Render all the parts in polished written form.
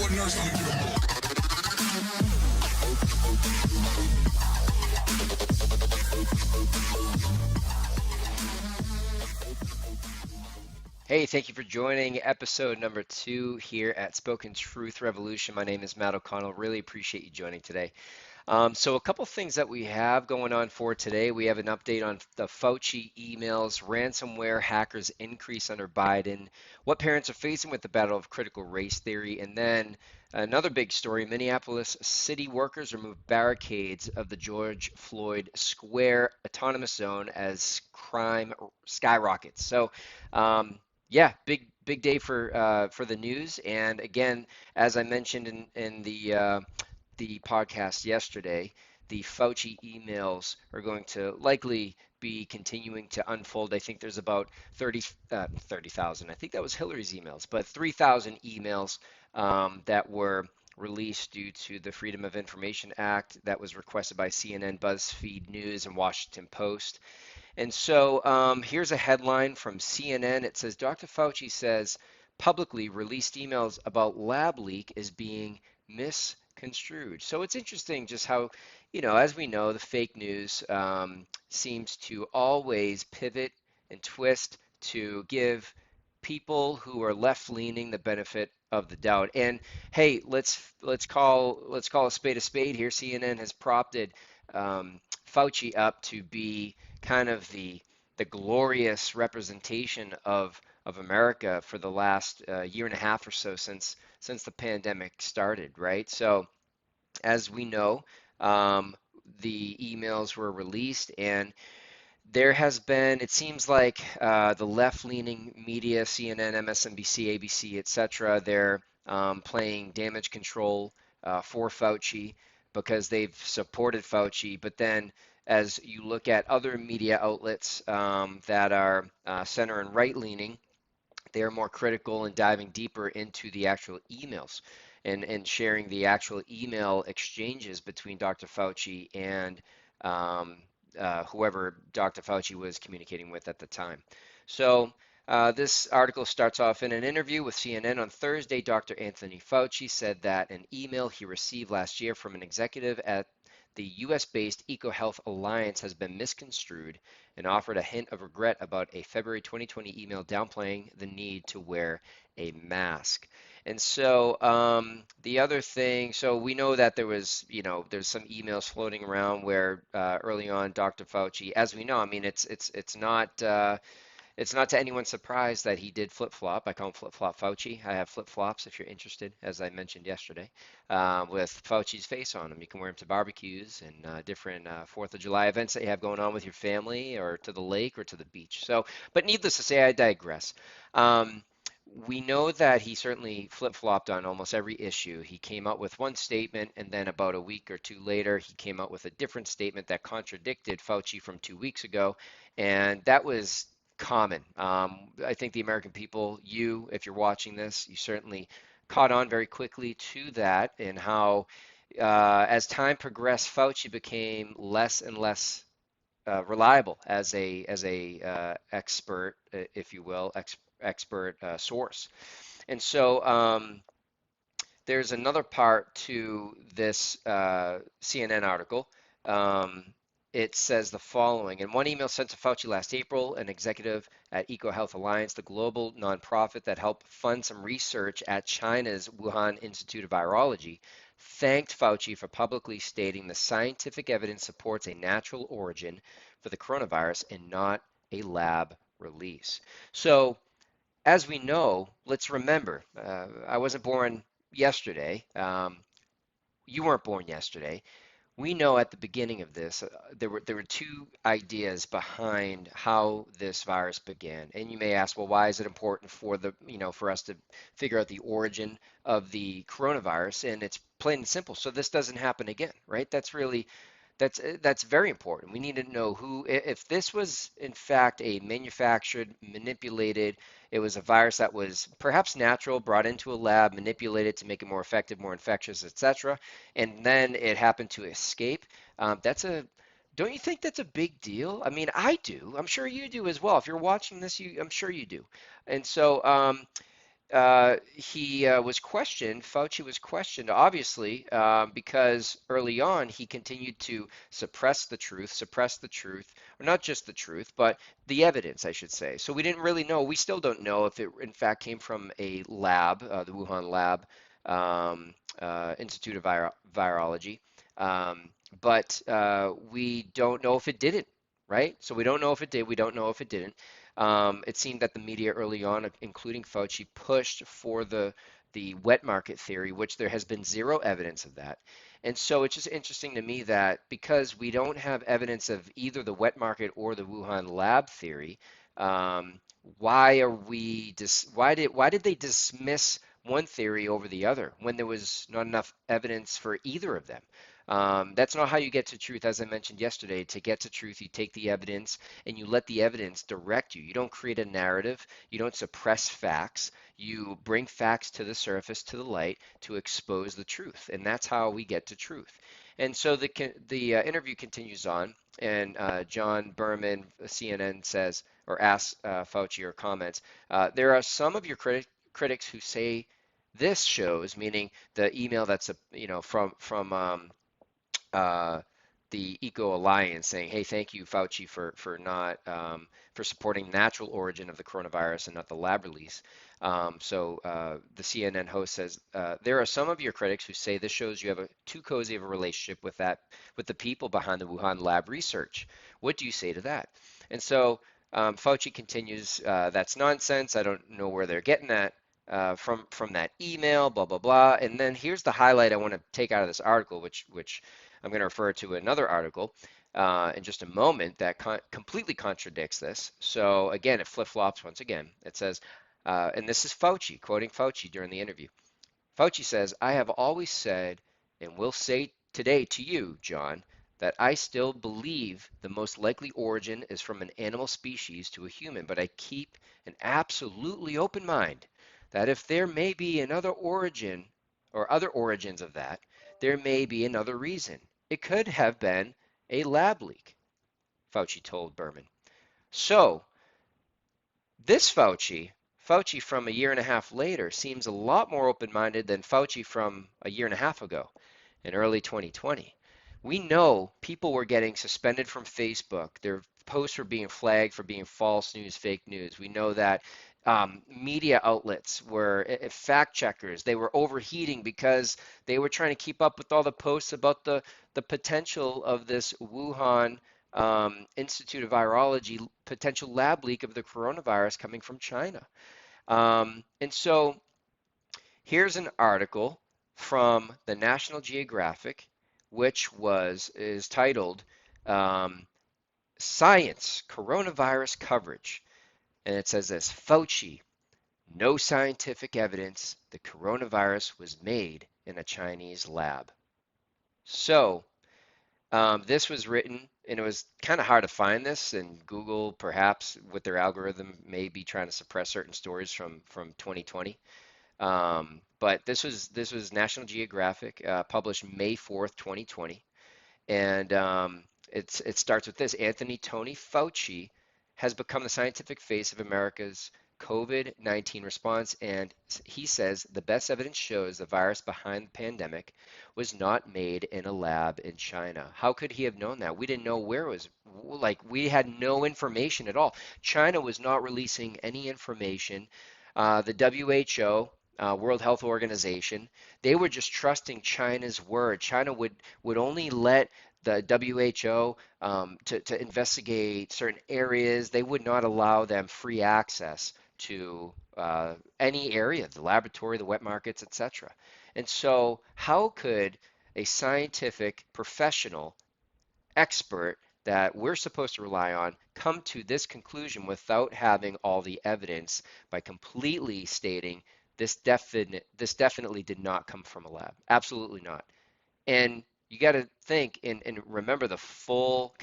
Hey, thank you for joining episode number 2 here at Spoken Truth Revolution. My name is Matt O'Connell. Really appreciate you joining today. So a couple things that we have going on for today. We have an update on the Fauci emails, ransomware hackers increase under Biden, what parents are facing with the battle of critical race theory, and then another big story, Minneapolis city workers remove barricades of the George Floyd Square autonomous zone as crime skyrockets. So, yeah, big day for the news. And again, as I mentioned in the podcast yesterday, the Fauci emails are going to likely be continuing to unfold. I think there's about 30,000. I think that was Hillary's emails, but 3,000 emails that were released due to the Freedom of Information Act that was requested by CNN, BuzzFeed News, and Washington Post. And so here's a headline from CNN. It says Dr. Fauci says publicly released emails about lab leak is being misconstrued. So it's interesting just how, as we know, the fake news seems to always pivot and twist to give people who are left-leaning the benefit of the doubt. And hey, let's call a spade here. CNN has propped Fauci up to be kind of the glorious representation of America for the last year and a half or so since the pandemic started, right? So as we know, the emails were released, and there has been, it seems like the left-leaning media, CNN, MSNBC, ABC, etc., they're playing damage control for Fauci because they've supported Fauci. But then as you look at other media outlets that are center and right-leaning, they are more critical and diving deeper into the actual emails and sharing the actual email exchanges between Dr. Fauci and whoever Dr. Fauci was communicating with at the time. So this article starts off in an interview with CNN on Thursday. Dr. Anthony Fauci said that an email he received last year from an executive at the US-based EcoHealth Alliance has been misconstrued and offered a hint of regret about a February 2020 email downplaying the need to wear a mask. And so the other thing, so we know that there's some emails floating around where early on Dr. Fauci, as we know, I mean, it's not to anyone's surprise that he did flip-flop. I call him flip-flop Fauci. I have flip-flops if you're interested, as I mentioned yesterday, with Fauci's face on them. You can wear them to barbecues and different 4th of July events that you have going on with your family, or to the lake or to the beach. So, but needless to say, I digress. We know that he certainly flip-flopped on almost every issue. He came out with one statement, and then about a week or two later, he came out with a different statement that contradicted Fauci from 2 weeks ago, and that was common. I think the American people, if you're watching this, you certainly caught on very quickly to that, and how as time progressed, Fauci became less and less reliable as a expert, if you will, expert source. And so there's another part to this CNN article. It says the following. In one email sent to Fauci last April, an executive at EcoHealth Alliance, the global nonprofit that helped fund some research at China's Wuhan Institute of Virology, thanked Fauci for publicly stating the scientific evidence supports a natural origin for the coronavirus and not a lab release. So, as we know, let's remember, I wasn't born yesterday. You weren't born yesterday. We know at the beginning of this, there were two ideas behind how this virus began. And you may ask, well, why is it important for us to figure out the origin of the coronavirus? And it's plain and simple. So this doesn't happen again, right? That's very important. We need to know if this was in fact a manufactured, manipulated, it was a virus that was perhaps natural, brought into a lab, manipulated to make it more effective, more infectious, etc., and then it happened to escape. Don't you think that's a big deal? I mean, I do. I'm sure you do as well. If you're watching this, I'm sure you do. And so he was questioned, Fauci was questioned, obviously, because early on he continued to suppress the truth, or not just the truth, but the evidence, I should say. So we didn't really know, we still don't know if it in fact came from a lab, the Wuhan lab, Institute of Virology. But we don't know if it didn't, right? So we don't know if it did, we don't know if it didn't. It seemed that the media early on, including Fauci, pushed for the wet market theory, which there has been zero evidence of that. And so it's just interesting to me that because we don't have evidence of either the wet market or the Wuhan lab theory, um, why did they dismiss one theory over the other when there was not enough evidence for either of them? That's not how you get to truth. As I mentioned yesterday, to get to truth, you take the evidence and you let the evidence direct you. You don't create a narrative. You don't suppress facts. You bring facts to the surface, to the light, to expose the truth. And that's how we get to truth. And so the interview continues on, and John Berman, CNN, says or asks Fauci or comments, there are some of your critics who say this shows, meaning the email that's from uh, the Eco Alliance saying, "Hey, thank you, Fauci, for not for supporting natural origin of the coronavirus and not the lab release." So the CNN host says, "There are some of your critics who say this shows you have a too cozy of a relationship with the people behind the Wuhan lab research. What do you say to that?" And so Fauci continues, "That's nonsense. I don't know where they're getting that." From that email, blah blah blah, and then here's the highlight I want to take out of this article, which I'm going to refer to another article in just a moment that completely contradicts this. So again, it flip-flops once again. It says, and this is Fauci, quoting Fauci during the interview. Fauci says, "I have always said and will say today to you, John, that I still believe the most likely origin is from an animal species to a human, but I keep an absolutely open mind that if there may be another origin or other origins of that, there may be another reason. It could have been a lab leak," Fauci told Berman. So this Fauci from a year and a half later, seems a lot more open-minded than Fauci from a year and a half ago in early 2020. We know people were getting suspended from Facebook. Their posts were being flagged for being false news, fake news. We know that media outlets were fact checkers. They were overheating because they were trying to keep up with all the posts about the potential of this Wuhan Institute of Virology potential lab leak of the coronavirus coming from China. And so here's an article from the National Geographic, which is titled "Science Coronavirus Coverage," and it says this: Fauci, no scientific evidence the coronavirus was made in a Chinese lab. So this was written, and it was kind of hard to find this, and Google, perhaps with their algorithm, may be trying to suppress certain stories from 2020. But this was National Geographic, published May 4th, 2020, and it starts with this: Anthony Tony Fauci has become the scientific face of America's COVID-19 response, and he says the best evidence shows the virus behind the pandemic was not made in a lab in China. How could he have known that? We didn't know where it was. Like, we had no information at all. China was not releasing any information. The WHO, World Health Organization, they were just trusting China's word. China would only let the WHO to investigate certain areas. They would not allow them free access to any area, the laboratory, the wet markets, etc. And so, how could a scientific professional expert that we're supposed to rely on come to this conclusion without having all the evidence by completely stating this definitely did not come from a lab? Absolutely not. And you got to think and remember the full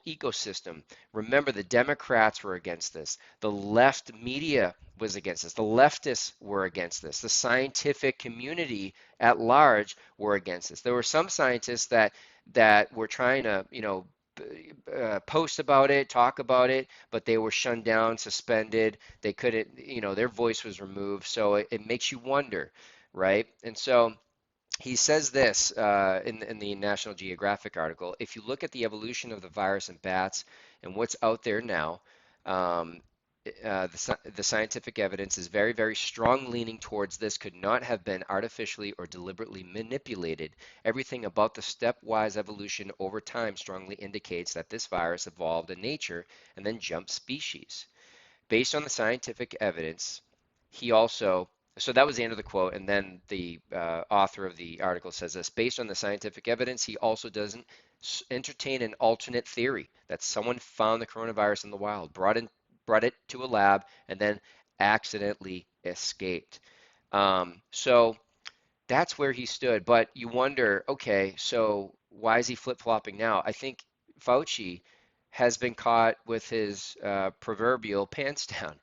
ecosystem. Remember, the Democrats were against this. The left media was against this. The leftists were against this. The scientific community at large were against this. There were some scientists that were trying to, post about it, talk about it, but they were shunned down, suspended. They couldn't, their voice was removed. So it makes you wonder, right? And so he says this in the National Geographic article. If you look at the evolution of the virus in bats and what's out there now, um, the scientific evidence is very, very strong leaning towards this could not have been artificially or deliberately manipulated. Everything about the stepwise evolution over time strongly indicates that this virus evolved in nature and then jumped species. Based on the scientific evidence, he also, so that was the end of the quote. And then the author of the article says this: based on the scientific evidence, he also doesn't entertain an alternate theory that someone found the coronavirus in the wild, brought it to a lab, and then accidentally escaped. So that's where he stood. But you wonder, okay, so why is he flip-flopping now? I think Fauci has been caught with his proverbial pants down.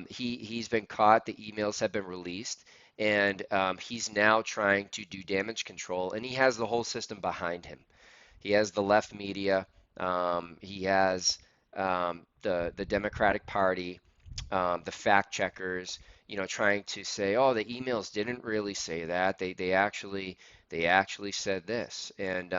He's been caught. The emails have been released, and he's now trying to do damage control, and he has the whole system behind him. He has the left media. He has the Democratic Party, the fact checkers, trying to say, oh, the emails didn't really say that. They actually said this. And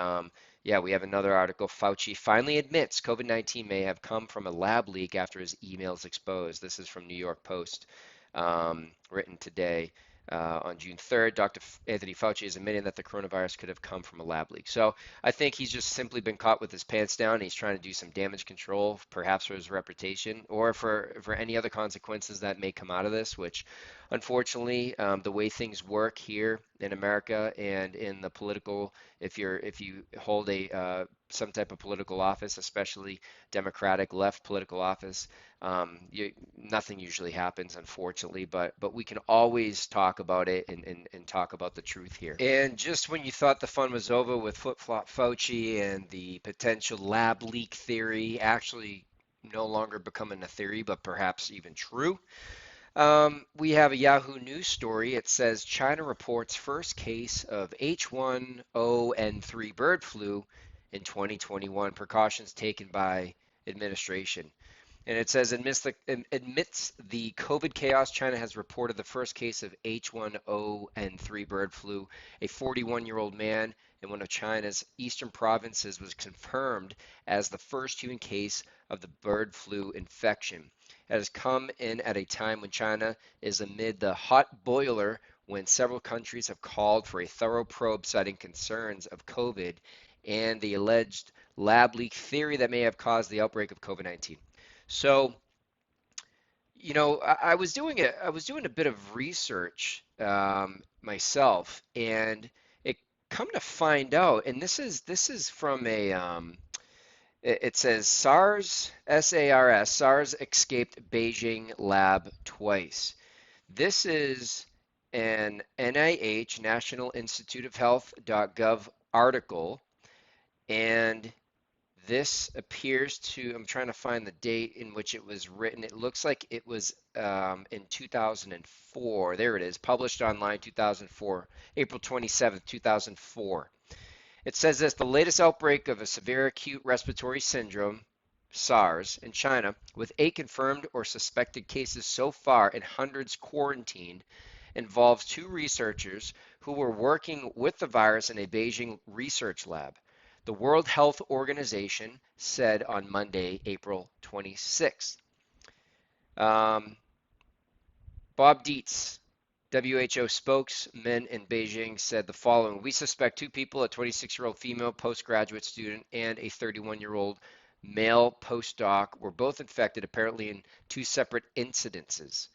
yeah, we have another article. Fauci finally admits COVID-19 may have come from a lab leak after his emails exposed. This is from New York Post, written today. On June 3rd, Dr. Anthony Fauci is admitting that the coronavirus could have come from a lab leak. So I think he's just simply been caught with his pants down. He's trying to do some damage control, perhaps for his reputation or for any other consequences that may come out of this, which unfortunately, the way things work here in America and in the political, if you hold some type of political office, especially Democratic left political office, nothing usually happens, unfortunately, but we can always talk about it and talk about the truth here. And just when you thought the fun was over with flip-flop Fauci and the potential lab leak theory actually no longer becoming a theory, but perhaps even true, we have a Yahoo News story. It says China reports first case of H1N3 bird flu in 2021. Precautions taken by administration. And it says, amidst the COVID chaos, China has reported the first case of H1N3 bird flu. A 41-year-old man in one of China's eastern provinces was confirmed as the first human case of the bird flu infection. It has come in at a time when China is amid the hot boiler when several countries have called for a thorough probe citing concerns of COVID and the alleged lab leak theory that may have caused the outbreak of COVID-19. So, I was doing a bit of research myself, and it come to find out, and this is from it says SARS escaped Beijing lab twice. This is an NIH National Institute of Health.gov article, and this appears to, I'm trying to find the date in which it was written. It looks like it was in 2004. There it is, published online 2004, April 27th, 2004. It says this: the latest outbreak of a severe acute respiratory syndrome, SARS, in China, with 8 confirmed or suspected cases so far and hundreds quarantined, involves 2 researchers who were working with the virus in a Beijing research lab. The World Health Organization said on Monday, April 26th. Bob Dietz, WHO spokesman in Beijing, said the following: we suspect 2 people, a 26-year-old female postgraduate student and a 31-year-old male postdoc, were both infected, apparently in 2 separate incidences.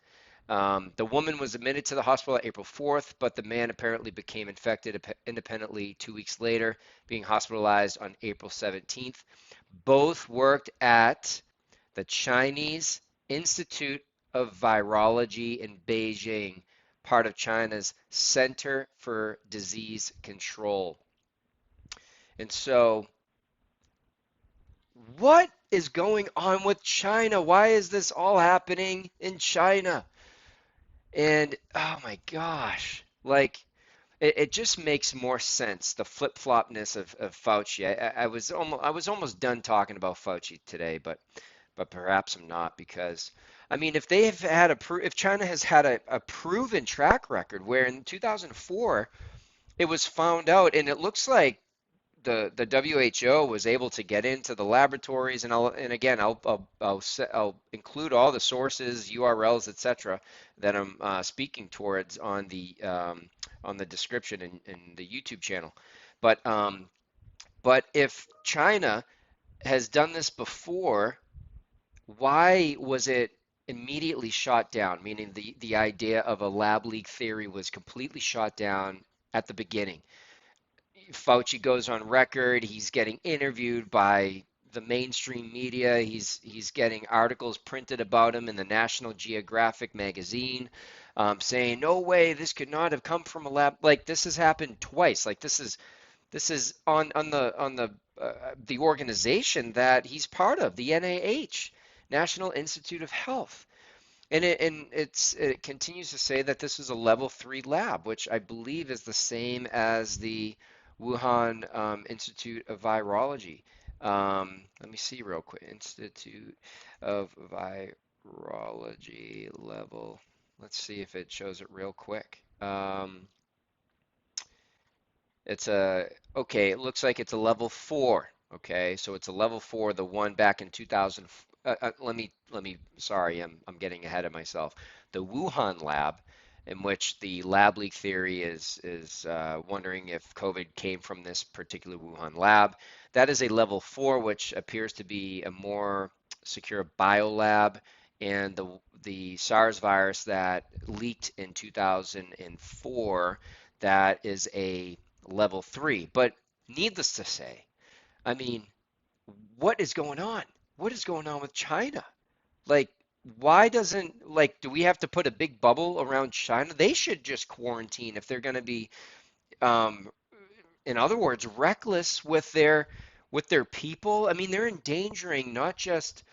The woman was admitted to the hospital on April 4th, but the man apparently became infected independently 2 weeks later, being hospitalized on April 17th. Both worked at the Chinese Institute of Virology in Beijing, part of China's Center for Disease Control. And so, what is going on with China? Why is this all happening in China? And oh my gosh, like it just makes more sense, the flip-flopness of Fauci. I was almost done talking about Fauci today, but perhaps I'm not, because I mean, if they have had if China has had a proven track record where in 2004 it was found out, and it looks like the WHO was able to get into the laboratories, and I'll include all the sources, URLs, etc., that I'm speaking towards on the description in the YouTube channel. But but if China has done this before, why was it immediately shot down? Meaning the idea of a lab leak theory was completely shot down at the beginning. Fauci goes on record. He's getting interviewed by the mainstream media. He's getting articles printed about him in the National Geographic magazine, saying, "No way, this could not have come from a lab." Like this has happened twice. Like this is on the organization that he's part of, the NIH, National Institute of Health. It continues to say that this is a level 3 lab, which I believe is the same as the Wuhan Institute of Virology. Let me see real quick. Institute of Virology level. Let's see if it shows it real quick. It's a okay. It looks like it's a level 4. Okay, so it's a level 4. The one back in 2000. Let me. Sorry, I'm getting ahead of myself. The Wuhan lab, in which the lab leak theory is wondering if COVID came from this particular Wuhan lab. That is a level 4, which appears to be a more secure biolab. And the SARS virus that leaked in 2004, that is a level 3. But needless to say, I mean, what is going on? What is going on with China? Like, why doesn't, like, do we have to put a big bubble around China? They should just quarantine if they're going to be, um, in other words, reckless with their people. I mean, they're endangering not just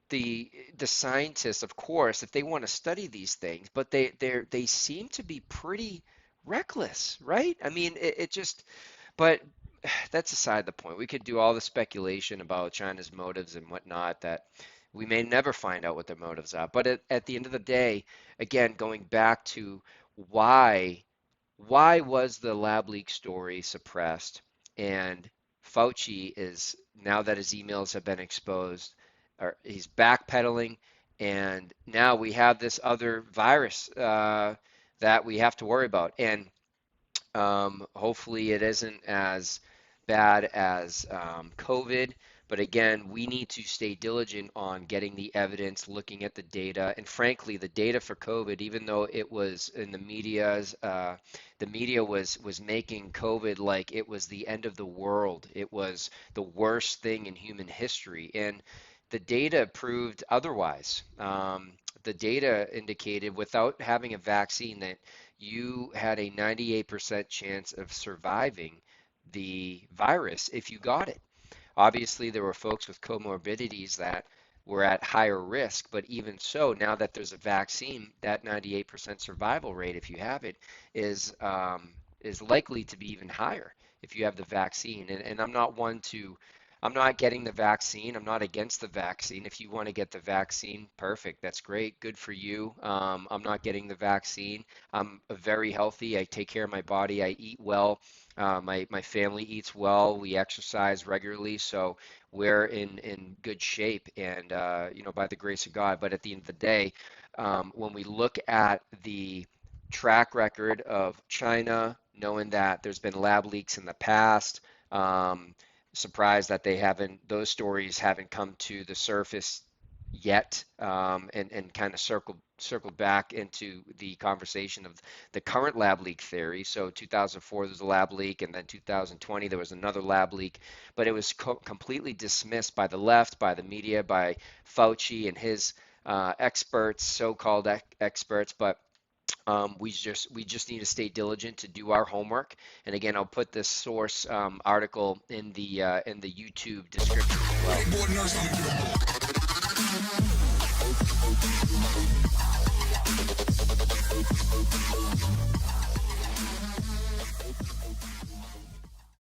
the scientists, of course, if they want to study these things, but they seem to be pretty reckless, right? I mean, it just, but that's aside the point. We could do all the speculation about China's motives and whatnot that we may never find out what their motives are. But at the end of the day, again, going back to why why was the lab leak story suppressed? And Fauci is, now that his emails have been exposed, or he's backpedaling, and now we have this other virus that we have to worry about. And hopefully, it isn't as bad as COVID. But again, we need to stay diligent on getting the evidence, looking at the data, and frankly, the data for COVID, even though it was in the media was making COVID like it was the end of the world. It was the worst thing in human history, and the data proved otherwise. The data indicated without having a vaccine that you had a 98% chance of surviving the virus if you got it. Obviously, there were folks with comorbidities that were at higher risk, but even so, now that there's a vaccine, that 98% survival rate, if you have it, is likely to be even higher if you have the vaccine. And I'm not getting the vaccine. I'm not against the vaccine. If you want to get the vaccine, perfect. That's great. Good for you. I'm not getting the vaccine. I'm very healthy. I take care of my body. I eat well. My family eats well. We exercise regularly, so we're in good shape, and by the grace of God. But at the end of the day, when we look at the track record of China, knowing that there's been lab leaks in the past, surprised that those stories haven't come to the surface yet, and kind of circled back into the conversation of the current lab leak theory. So 2004 there was a lab leak, and then 2020 there was another lab leak, but it was completely dismissed by the left, by the media, by Fauci and his experts, so-called experts. But we just need to stay diligent to do our homework. And again, I'll put this source article in the YouTube description as well.